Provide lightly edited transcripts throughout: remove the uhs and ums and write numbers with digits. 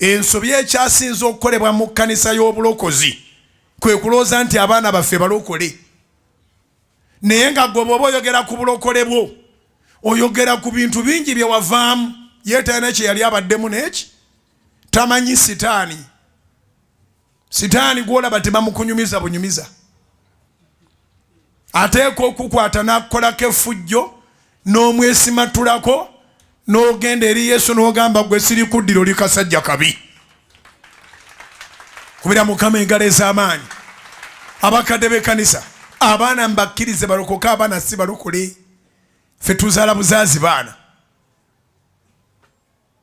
ensobi ekyasinze okukolebwa mu kkanisa y'obulokozi kwe kulooza nti abaana baffe balokole. Naye nga gwe bw'oba oyogera ku bulokole bwo oyogera ku bintu bingi bye wavaamu. Ye talina kye yali abaddemu n'eki tamanyi sitaani. Sitaani gw'olaba tebamukunyumiza bunyumiza. Ateeka okukwata n'akukolako effujjo n'omwesimatulako n'ogenda eri Yesu n'ogamba gwe siri kuddiro li kasajja kabi. Kubira Mukama engalo ez'amaanyi. Abakadde b'ekkanisa abaana mbakirize balokoke, abaana si balokole. Ffe tuzaala buzaazi baana.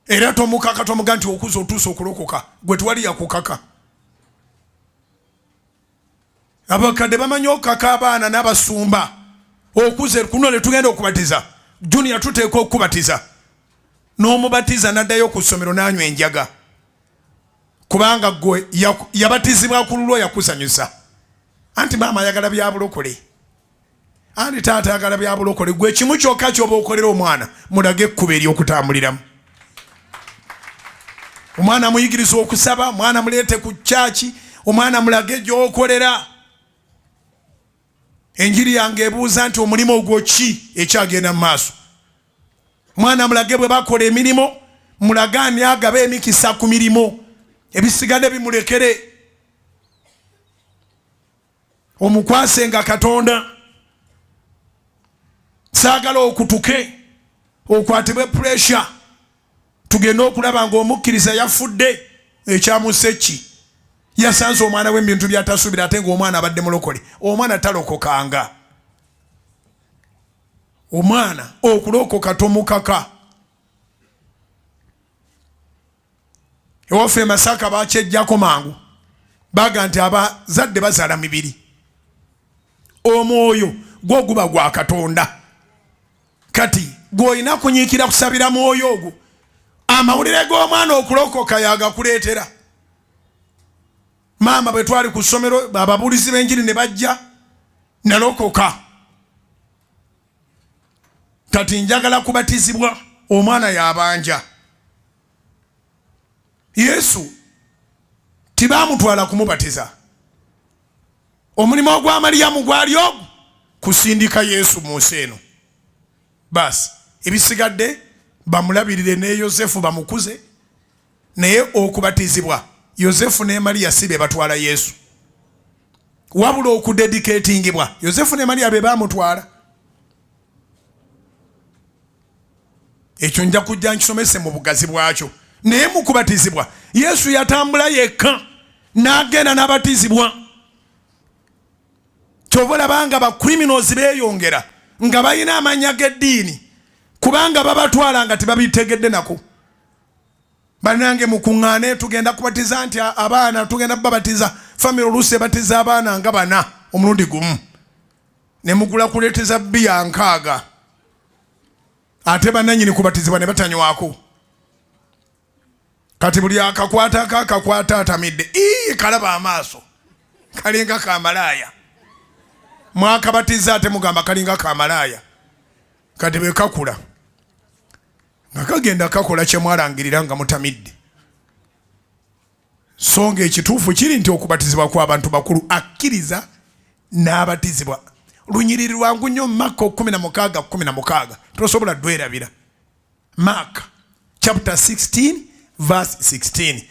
Era tomukaka tomuga nti okuza otuusa okulokoka gwe tuwali yakukaka. Abakadde bamanyi okukaka abaana n'abasumba okuze kuno ne tugenda okubatiza junior tuteeka okubatiza n'omubatiza n'addayo ku ssomero n'anywa enjaga kubanga gwe yabatizibwa ku lulwo yakusanyusa. Anti maama ayagala bya bulokole, anti taata ayagala bya bulokole. Gwe kimu kyokka ky'oba okolera omwana mulage ekkubo ery'okutambuliramu. Omwana muyigiriza okusaba, omwana muleete ku kyaki, omwana mulage gy'okolera. Enjiri yange ebuuza nti omulimu ogwo ki ekyagenda mu maaso. Mwana mulage bwe bakola emirimu mulagaani agaba emikisa ku mirimu ebisigadde bimulekere. Omukwase nga Katonda. Saagala okutuke okwatibwe pressure tugenda okulaba ng'omukkiriza yafudde ekyamusse ki. Yasanze omwana we bintu byatasuubira ate ng'omwana abadde mulokole. Omwana talokokanga. Omwana okulokoka tomukaka. Ewaffe Masaka bakyejjako mangu baga nti abazadde bazaala mibiri. Omwoyo gwo guba gwa Katonda. Kati gw'olina kunyiikira kusabira mwoyo ogwo amawulire g'omwana okulokoka yagakuleetera. Maama bwe twali ku ssomero ababuulizi b'enjiri ne bajja nalokoka. Kati njagala kubatizibwa omwana yabanja. Yesu tibaamutwala kumubatiza. Omulimu ogwa Mariyamu gwali ogwo kusindika Yesu mu nsi eno. Basi ebisigadde bamulabirire ne Yosefu bamukuze, naye okubatizibwa Yosefu ne Mariya si be batwala Yesu. Wabula okudedikatingibwa Yosefu ne Mariya be baamutwala. Ekyo nja kujja nkisomese mu bugazi bwakyo. Naye mu kubatizibwa Yesu yatambula yekka n'agenda n'abatizibwa. Kyova olabanga ba criminals beeyongera nga balina amannya g'eddiini kubanga babatwala nga tebabitegedde nako. Banange mukuŋŋaane tugenda kubatiza nti abaana tugenda babatiza family oluusi ebatiza abaana nga 4 omulundi gumu ne mugula kuleeteza bbiya 6 ate bannannyini kubatizibwa ne batanywako. Kati buli akakwata atamidde kalaba amaaso kalinga kamalaaya. Mwakabatiza ate mugamba kalinga kamalaaya. Kati bwe kakula nga kagenda kakola kye mwalangirira nga mutamidde. Songa ekituufu kiri nti okubatizibwa kw'abantu bakulu akkiriza n'abatizibwa. Lunyiriri lwangu nnyo Mark 16:16 tosobola dwerabira. Mark chapter 16 verse 16.